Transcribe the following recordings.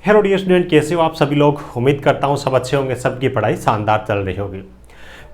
Hello dear student, कैसे हो आप सभी लोग। उम्मीद करता हूँ सब अच्छे होंगे, सबकी पढ़ाई शानदार चल रही होगी।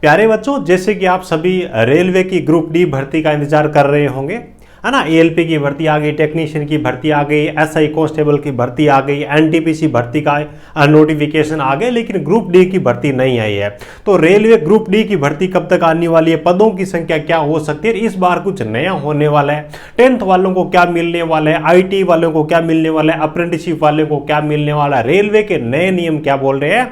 प्यारे बच्चों, जैसे कि आप सभी रेलवे की ग्रुप डी भर्ती का इंतजार कर रहे होंगे, है ना। एएलपी की भर्ती आ गई, टेक्नीशियन की भर्ती आ गई, एसआई कांस्टेबल की भर्ती आ गई, एनटीपीसी भर्ती का नोटिफिकेशन आ गए, लेकिन ग्रुप डी की भर्ती नहीं आई है। तो रेलवे ग्रुप डी की भर्ती कब तक आने वाली है, पदों की संख्या क्या हो सकती है, इस बार कुछ नया होने वाला है, 10th वालों को क्या मिलने वाला है, आईटी वालों को क्या मिलने वाला है, अप्रेंटिसशिप वाले को क्या मिलने वाला है, रेलवे के नए नियम क्या बोल रहे हैं,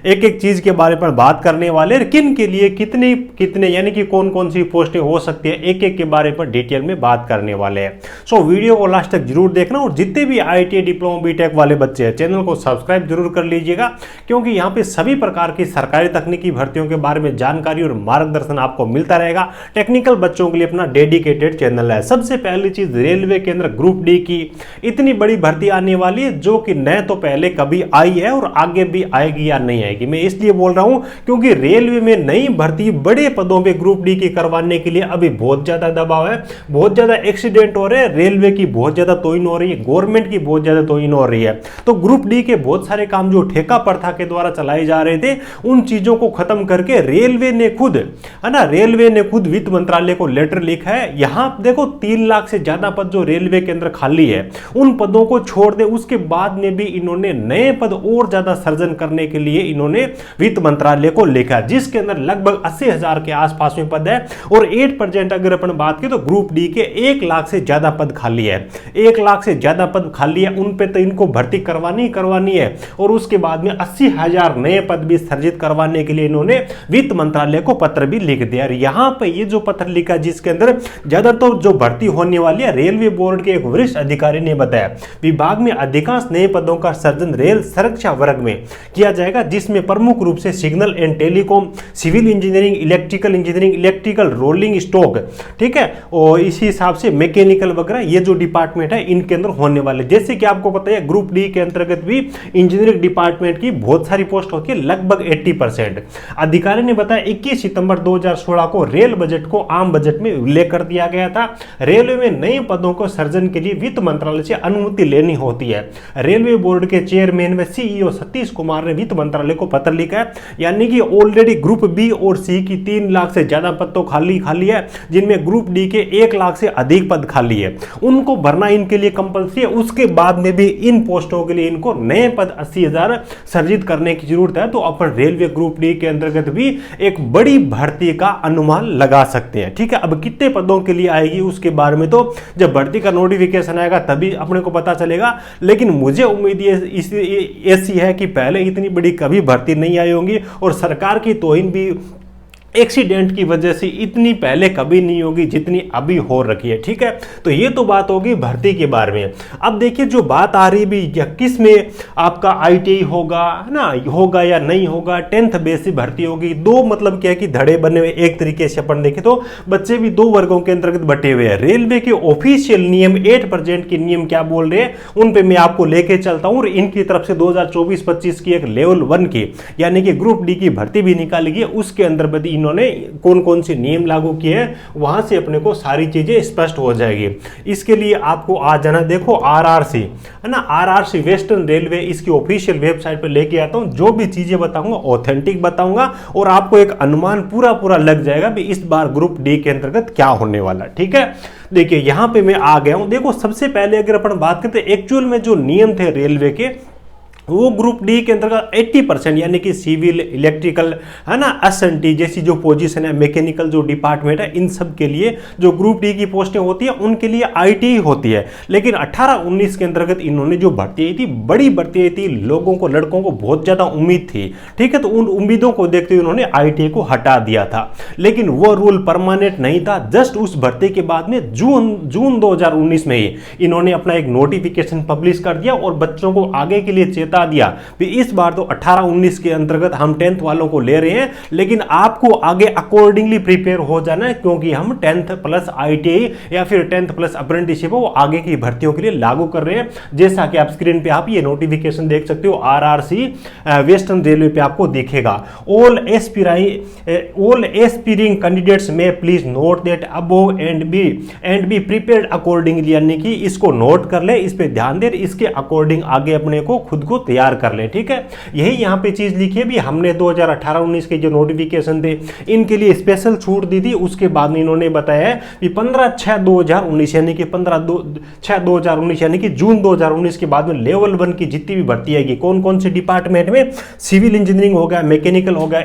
एक एक चीज के बारे में बात करने वाले, किन के लिए कितने कितने यानी कि कौन कौन सी पोस्टें हो सकती है, एक एक के बारे में डिटेल में बात करने वाले हैं। सो वीडियो को लास्ट तक जरूर देखना, और जितने भी आईटीआई डिप्लोमा बीटेक वाले बच्चे हैं चैनल को सब्सक्राइब जरूर कर लीजिएगा, क्योंकि यहां पे सभी प्रकार की सरकारी तकनीकी भर्तियों के बारे में जानकारी और मार्गदर्शन आपको मिलता रहेगा। टेक्निकल बच्चों के लिए अपना डेडिकेटेड चैनल है। सबसे पहली चीज, रेलवे के अंदर ग्रुप डी की इतनी बड़ी भर्ती आने वाली है, जो कि न तो पहले कभी आई है और आगे भी आएगी या नहीं आएगी। मैं इसलिए बोल रहा हूं क्योंकि रेलवे में नई भर्ती बड़े पदों पे ग्रुप डी की करवाने के लिए अभी बहुत ज्यादा दबाव है, बहुत ज्यादा एक्सीडेंट हो रहे हैं, रेलवे की बहुत ज्यादा तोहिन हो रही है, गवर्नमेंट की बहुत ज्यादा तोहिन हो रही है। तो ग्रुप डी के बहुत सारे काम जो ठेका प्रथा के द्वारा चलाए जा रहे थे, उन चीजों को खत्म करके रेलवे ने खुद, है ना, रेलवे ने खुद वित्त मंत्रालय को लेटर लिखा है। यहां देखो 3 लाख से ज्यादा पद जो रेलवे के अंदर खाली है, उन पदों को छोड़ दे, उसके बाद में भी इन्होंने नए पद और ज्यादा सृजन करने के लिए इन्होंने वित्त मंत्रालय को लिखा, जिसके अंदर लगभग 80,000 के आसपास में पद है। और 8% अगर अपन बात करें तो ग्रुप डी के 1 लाख से ज्यादा पद खाली है, 1 लाख से ज्यादा पद खाली है, उन पे तो इनको भर्ती करवानी है। और उसके बाद में 80,000 नए पद भी सृजित करवाने के लिए इन्होंने वित्त मंत्रालय को पत्र भी लिख दिया। और यहां पे ये जो पत्र लिखा, जिसके अंदर ज्यादातर जो भर्ती होने वाली है, रेलवे बोर्ड के एक वरिष्ठ अधिकारी ने बताया विभाग में अधिकांश नए पदों का सृजन रेल सुरक्षा वर्ग में किया जाएगा, जिसमें प्रमुख रूप से signal and telecom, civil engineering, electrical, electrical rolling stock, ठीक है, और इसी हिसाब से मैकेनिकल वगैरह ये जो डिपार्टमेंट है इनके अंदर होने वाले। जैसे कि आपको पता है ग्रुप डी के अंतर्गत भी इंजीनियरिंग डिपार्टमेंट की बहुत सारी पोस्ट होती है, लगभग 80%। अधिकारी ने बताया 21 सितंबर 2016 को रेल बजट को आम बजट में उल्लेख कर दिया गया था। रेलवे में नए पदों को सृजन के लिए वित्त मंत्रालय से अनुमति लेनी होती है। रेलवे बोर्ड के चेयरमैन व सीईओ सतीश कुमार ने वित्त मंत्रालय को पत्र लिखा है, यानी कि ऑलरेडी ग्रुप बी और सी की 3 लाख से ज्यादा पद तो खाली है, जिनमें ग्रुप डी के 1 लाख से अधिक पद खाली है, उनको भरना इनके लिए कंपल्सरी है। उसके बाद में भी इन पोस्टों के लिए इनको नए पद 80,000 सृजित करने की जरूरत है। तो अपन रेलवे ग्रुप डी के अंतर्गत भी एक बड़ी भर्ती का अनुमान लगा सकते हैं। ठीक है, अब कितने पदों के लिए आएगी उसके बारे में तो जब भर्ती का नोटिफिकेशन आएगा तभी अपने को पता चलेगा, लेकिन मुझे उम्मीद ऐसी है कि पहले इतनी बड़ी कभी भर्ती नहीं आई होगी, और सरकार की तौहीन भी एक्सीडेंट की वजह से इतनी पहले कभी नहीं होगी जितनी अभी हो रखी है। ठीक है, तो ये तो बात होगी भर्ती के बारे में। अब देखिए जो बात आ रही भी, किस में आपका आईटीआई होगा, है ना, होगा या नहीं होगा, 10th बेस से भर्ती होगी। दो मतलब क्या है कि धड़े बने हुए, एक तरीके से अपन देखें तो बच्चे भी 2 वर्गों के अंतर्गत बटे हुए हैं। रेलवे के ऑफिशियल नियम 8% के नियम क्या बोल रहे हैं उन पे मैं आपको लेके चलता हूं, और इनकी तरफ से 2024-25 की एक लेवल 1 की यानी कि ग्रुप डी की भर्ती भी निकाली गई, उसके अंदर इन्होंने कौन कौन से नियम लागू किए हैं, वहां से अपने को सारी चीजें स्पष्ट हो जाएगी। इसके लिए आपको आ जाना, देखो आरआरसी, है ना, आरआरसी वेस्टर्न रेलवे, इसकी ऑफिशियल वेबसाइट पे लेके आता हूं। जो भी चीजें बताऊंगा ऑथेंटिक बताऊंगा, और आपको एक अनुमान पूरा लग जाएगा कि इस बार ग्रुप डी के अंतर्गत क्या होने वाला। ठीक है, देखिए यहां पे मैं आ गया हूं। देखो सबसे पहले अगर अपन बात करते हैं एक्चुअल में जो नियम थे रेलवे के, वो ग्रुप डी के अंतर्गत 80% यानी कि सिविल, इलेक्ट्रिकल, है ना, एसएनटी जैसी जो पोजीशन है, मैकेनिकल जो डिपार्टमेंट है, इन सब के लिए जो ग्रुप डी की पोस्टें होती है उनके लिए आईटीआई होती है। लेकिन 18-19 के अंतर्गत इन्होंने जो भर्ती आई थी, बड़ी भर्ती आई थी, लोगों को, लड़कों को बहुत ज्यादा उम्मीद थी। ठीक है, तो उन उम्मीदों को देखते हुए उन्होंने आईटीआई को हटा दिया था, लेकिन वो रूल परमानेंट नहीं था। जस्ट उस भर्ती के बाद में जून 2019 में ही इन्होंने अपना एक नोटिफिकेशन पब्लिश कर दिया और बच्चों को आगे के लिए चेता दिया कि इस बार तो 18-19 के अंतर्गत हम 10th वालों को ले रहे हैं, लेकिन आपको आगे अकॉर्डिंगली प्रिपेयर हो जाना है, क्योंकि हम 10th प्लस आईटीआई या फिर 10th प्लस अप्रेंटिसशिप वो आगे की भर्तियों के लिए लागू कर रहे हैं। जैसा कि आप स्क्रीन पे आप ये नोटिफिकेशन देख सकते हो, आरआरसी वेस्टर्न रेलवे पे आपको दिखेगा। ऑल एस्पिरिंग कैंडिडेट्स में please note that above and be prepared accordingly, यानी कि इसको नोट कर ले, इस पे ध्यान दे, इसके अकॉर्डिंग आगे अपने को खुद को तैयार कर ले। ठीक है, यही यहाँ पे चीज लिखी है भी, हमने 2018-19 के जो नोटिफिकेशन थे इनके लिए स्पेशल छूट दी थी। उसके बाद इन्होंने बताया है कि 15/6/2019 यानी कि 15/6/2019 यानी कि जून 2019 के बाद में लेवल 1 की जितनी भी भर्ती आएगी, कौन कौन से डिपार्टमेंट में, सिविल इंजीनियरिंग हो गया, मैकेनिकल हो गया,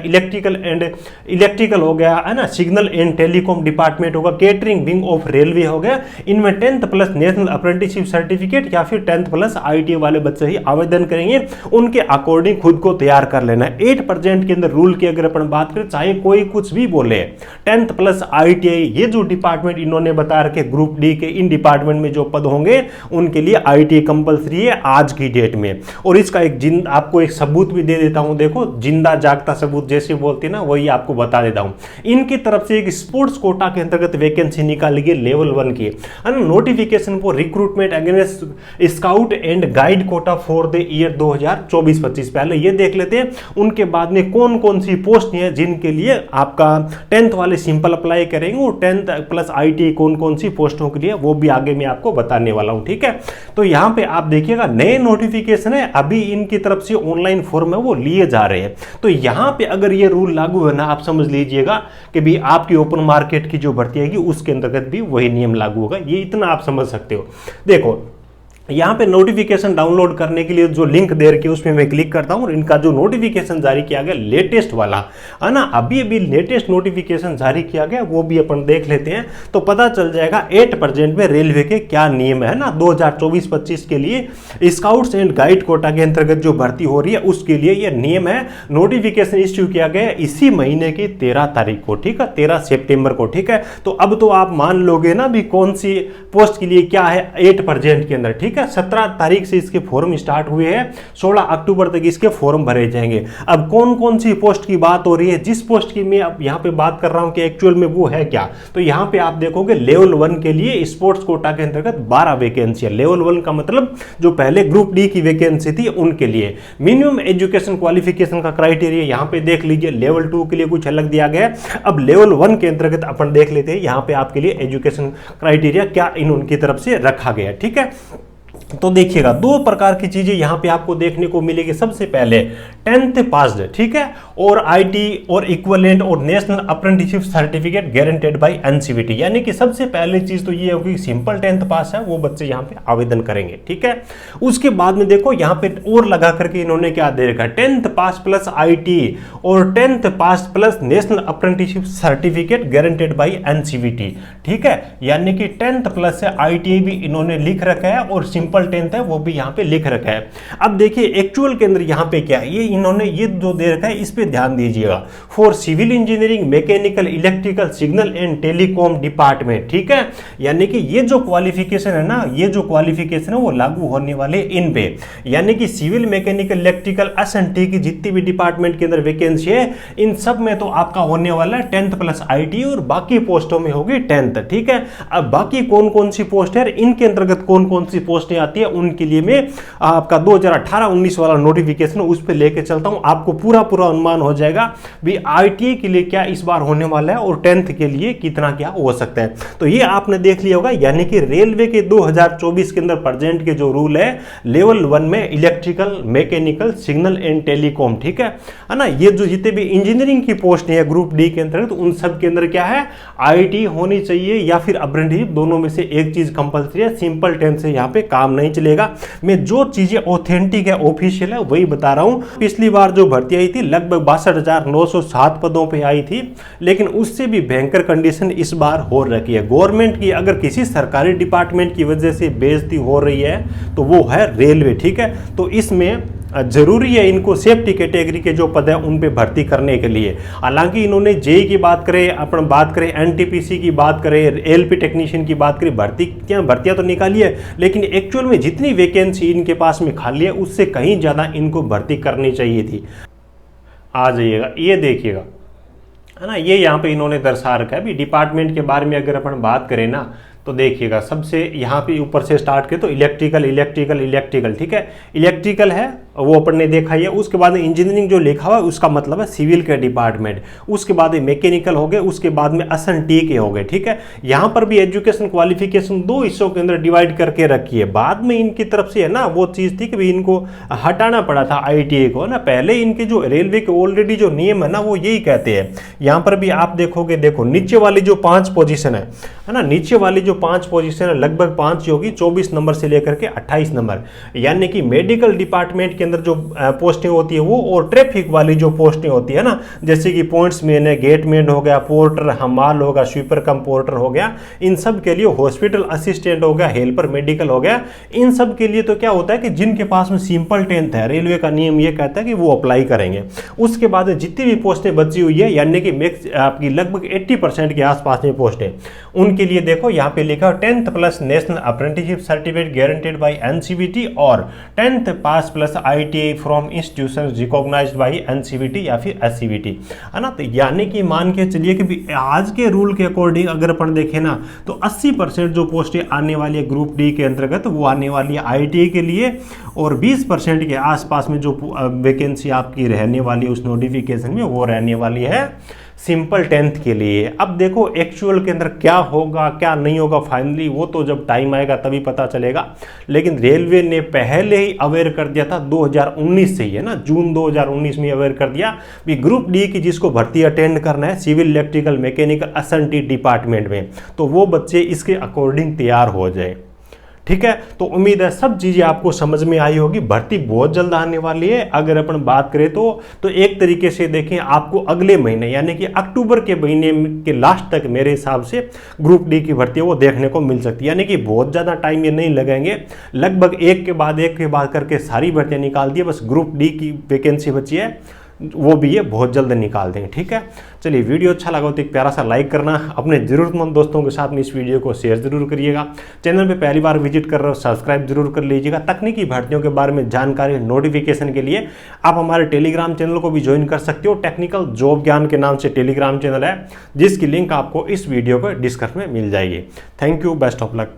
इलेक्ट्रिकल हो गया, है ना, सिग्नल एंड टेलीकॉम डिपार्टमेंट होगा, केटरिंग विंग ऑफ रेलवे हो गया, इनमें 10th plus national apprenticeship certificate या फिर 10th प्लस ITI वाले बच्चे ही आवेदन करेंगे। उनके अकॉर्डिंग खुद को तैयार कर लेना है। 8% के अंदर रूल की अगर अपन बात करें, चाहे कोई कुछ भी बोले, 10th प्लस ITI ये जो डिपार्टमेंट इन्होंने बता रखे ग्रुप डी के, इन डिपार्टमेंट में जो पद होंगे उनके लिए ITI कंपलसरी है आज की डेट में। और इसका आपको एक सबूत भी दे देता हूं, देखो जिंदा जागता सबूत जैसे बोलते हैं ना, वही आपको बता देता हूं। इनकी तरफ से एक स्पोर्ट्स कोटा के अंतर्गत वैकेंसी निकाली गई लेवल 1 की, notification for recruitment against scout and guide Kota for the year 2024-25। पहले ये देख लेते हैं, उनके बाद में कौन कौन सी पोस्ट है जिनके लिए आपका 10th वाले सिंपल अप्लाई करेंगे, और 10th प्लस ITI कौन कौन सी पोस्टों के लिए, वो भी आगे मैं आपको बताने वाला हूं। ठीक है, तो यहां पे आप देखिएगा नए नोटिफिकेशन है, अभी इनकी तरफ से ऑनलाइन फॉर्म है वो लिए जा रहे हैं। तो यहां पे अगर ये रूल लागू है ना, आप समझ लीजिएगा कि भी आपकी ओपन मार्केट की जो भर्ती आएगी उसके अंतर्गत भी वही नियम लागू होगा। ये इतना आप समझ सकते हो। देखो यहाँ पे नोटिफिकेशन डाउनलोड करने के लिए जो लिंक दे रखी है उसमें मैं क्लिक करता हूँ, और इनका जो नोटिफिकेशन जारी किया गया लेटेस्ट वाला है ना, अभी लेटेस्ट नोटिफिकेशन जारी किया गया, वो भी अपन देख लेते हैं तो पता चल जाएगा 8% में रेलवे के क्या नियम है ना। 2024-25 के लिए स्काउट्स एंड गाइड कोटा के अंतर्गत जो भर्ती हो रही है उसके लिए ये नियम है। नोटिफिकेशन इश्यू किया गया इसी महीने की 13 तारीख को, ठीक है, 13 सितंबर को। ठीक है, तो अब तो आप मान लोगे ना भी कौन सी पोस्ट के लिए क्या है 8% के अंदर। ठीक, 17 तारीख से इसके फॉर्म स्टार्ट हुए हैं, 16 अक्टूबर तक इसके फॉर्म भरे जाएंगे। अब कौन कौन सी पोस्ट की बात हो रही है, जिस पोस्ट की मैं अब यहां पे बात कर रहा हूं कि एक्चुअल में वो है क्या, तो यहां पे आप देखोगे लेवल 1 के लिए स्पोर्ट्स कोटा के अंतर्गत 12 वैकेंसी है। लेवल 1 का मतलब जो पहले ग्रुप डी की वैकेंसी थी उनके लिए। मिनिमम एजुकेशन क्वालिफिकेशन का क्राइटेरिया यहां पे देख लीजिए, लेवल 2 के लिए कुछ अलग दिया गया है। अब लेवल 1 के अंतर्गत अपन देख लेते हैं यहां पे आपके लिए एजुकेशन क्राइटेरिया क्या इन उनकी तरफ से रखा गया। ठीक है, तो देखिएगा 2 प्रकार की चीजें यहां पे आपको देखने को मिलेगी। सबसे पहले 10th पास्ड, ठीक है, और ITI और इक्विवेलेंट और national apprenticeship certificate guaranteed by NCVT, यानी कि सबसे पहले चीज तो ये होगी सिंपल 10th पास है वो बच्चे यहां पे आवेदन करेंगे। ठीक है, उसके बाद में देखो यहां पे और लगा करके इन्होंने क्या दे रखा है, 10th पास प्लस ITI और 10th pass plus national apprenticeship certificate guaranteed by NCVT। ठीक है, यानी कि 10th प्लस से ITI भी इन्होंने लिख रखा है और सिंपल 10th है वो भी यहां पे लिख रखा है। अब देखिए एक्चुअल के अंदर यहां पे क्या है, ये इन्होंने ये जो दे रखा है इस पे ध्यान दीजिएगा। For civil engineering, mechanical, electrical, signal and telecom department. ठीक है, यानी कि ये जो क्वालिफिकेशन है ना, ये जो क्वालिफिकेशन है वो लागू होने वाले इन पे, यानी कि सिविल, मैकेनिकल, इलेक्ट्रिकल, SNT की जितनी भी डिपार्टमेंट के अंदर वैकेंसी है इन सब में तो आपका होने वाला है 10th प्लस ITI और बाकी पोस्टों में होगी 10th। ठीक है, अब बाकी कौन कौन सी पोस्ट है, इनके अंतर्गत कौन कौन सी पोस्टें आती है उनके लिए मैं आपका 2018-19 वाला नोटिफिकेशन उस पे लेके चलता हूं, आपको पूरा अनुमान हो जाएगा भी ITI के लिए क्या इस बार होने वाला है और 10th के लिए कितना क्या हो सकता है। तो ये आपने देख लिया होगा, यानी कि रेलवे के 2024 के अंदर प्रेजेंट के जो रूल है लेवल 1 में electrical, mechanical, signal and telecom, ठीक है ना, ये जो जितने भी इंजीनियरिंग की पोस्ट है ग्रुप डी के अंतर्गत उन सब के अंदर क्या है ITI होनी चाहिए या फिर अप्रेंटिसशिप, दोनों में से एक चीज कंपलसरी है। सिंपल 10th से यहाँ पे काम नहीं चलेगा। मैं जो चीजें ऑथेंटिक है, ऑफिशियल है, वही बता रहा हूं। पिछली बार जो भर्ती आई थी लगभग 62,907 पदों पे आई थी, लेकिन उससे भी भयंकर कंडीशन इस बार हो रखी है। गवर्नमेंट की अगर किसी सरकारी डिपार्टमेंट की वजह से बेइज्जती हो रही है तो वो है रेलवे। ठीक है, तो इसमें जरूरी है इनको सेफ्टी कैटेगरी के जो पद है उन पे भर्ती करने के लिए। हालांकि इन्होंने जेई की बात करें, अपन बात करें NTPC की बात करें, LP टेक्नीशियन की बात करें, भर्तियां तो निकाली है, लेकिन एक्चुअल में जितनी वैकेंसी इनके पास में खाली है उससे कहीं ज़्यादा इनको भर्ती करनी चाहिए थी। आ जाइएगा, ये देखिएगा, है ना, ये यहाँ पे इन्होंने दर्शा रखा है। भी डिपार्टमेंट के बारे में अगर अपन बात करें ना तो देखिएगा सबसे यहाँ पे ऊपर से स्टार्ट करें तो इलेक्ट्रिकल, ठीक है, इलेक्ट्रिकल है, वो अपन ने देखा ही है। उसके बाद इंजीनियरिंग जो लिखा हुआ है उसका मतलब है सिविल के डिपार्टमेंट, उसके बाद मैकेनिकल हो गए, उसके बाद में SNT के हो गए, ठीक है। यहाँ पर भी एजुकेशन क्वालिफिकेशन 2 हिस्सों के अंदर डिवाइड करके रखी है। बाद में इनकी तरफ से है ना वो चीज़ थी कि भी इनको हटाना पड़ा था ITA को ना। पहले इनके जो रेलवे के ऑलरेडी जो नियम है ना वो यही कहते हैं। यहाँ पर भी आप देखोगे, देखो नीचे वाली जो 5 पोजीशन है ना, नीचे वाली जो 5 पोजीशन है लगभग 5 होगी, 24 नंबर से लेकर के 28 नंबर, यानी कि मेडिकल डिपार्टमेंट के अंदर जो पोस्टिंग होती है वो, और ट्रैफिक वाली जो पोस्टिंग होती है ना, जैसे कि पॉइंट्स मैन है, गेटमैन हो गया, पोर्टर, हमाल होगा, स्वीपर कम पोर्टर हो गया, इन सब के लिए, हॉस्पिटल असिस्टेंट हो गया, हेल्पर मेडिकल हो गया, इन सब के लिए तो क्या होता है कि जिनके पास में सिंपल 10th है, रेलवे का नियम ये कहता है कि वो अप्लाई करेंगे। उसके बाद जितनी भी पोस्टें बची हुई है, यानी कि मैक्स आपकी लगभग 80% के आसपास में पोस्टें, उनके लिए देखो यहाँ पे लिखा 10th plus national apprenticeship certificate guaranteed by NCVT और 10th pass plus ITA from institution recognised by NCVT या फिर SCVT, है ना। तो यानी कि मान के चलिए कि आज के रूल के अकॉर्डिंग अगर अपन देखें ना तो 80% जो पोस्टें आने वाली है ग्रुप डी के अंतर्गत वो आने वाली है ITA के लिए, और 20% के आसपास में जो वैकेंसी आपकी रहने वाली है उस नोटिफिकेशन में वो रहने वाली है सिंपल 10th के लिए। अब देखो एक्चुअल के अंदर क्या होगा क्या नहीं होगा फाइनली वो तो जब टाइम आएगा तभी पता चलेगा, लेकिन रेलवे ने पहले ही अवेयर कर दिया था 2019 से ही, है ना, जून 2019 में अवेयर कर दिया कि ग्रुप डी की जिसको भर्ती अटेंड करना है civil electrical mechanical SNT department में, तो वो बच्चे इसके अकॉर्डिंग तैयार हो जाए, ठीक है। तो उम्मीद है सब चीज़ें आपको समझ में आई होगी। भर्ती बहुत जल्द आने वाली है। अगर अपन बात करें तो एक तरीके से देखें आपको अगले महीने यानी कि अक्टूबर के महीने के लास्ट तक मेरे हिसाब से ग्रुप डी की भर्ती वो देखने को मिल सकती है, यानी कि बहुत ज़्यादा टाइम ये नहीं लगेंगे, लगभग एक के बाद करके सारी भर्तियाँ निकाल दी है। बस ग्रुप डी की वैकेंसी बची है वो भी ये बहुत जल्द निकाल देंगे, ठीक है। चलिए वीडियो अच्छा लगा तो एक प्यारा सा लाइक करना, अपने ज़रूरतमंद दोस्तों के साथ में इस वीडियो को शेयर जरूर करिएगा। चैनल पे पहली बार विजिट कर रहे हो सब्सक्राइब जरूर कर लीजिएगा। तकनीकी भर्तियों के बारे में जानकारी नोटिफिकेशन के लिए आप हमारे टेलीग्राम चैनल को भी ज्वाइन कर सकते हो। टेक्निकल जॉब ज्ञान के नाम से टेलीग्राम चैनल है जिसकी लिंक आपको इस वीडियो को डिस्क्रिप्शन में मिल जाएगी। Thank you, best of luck.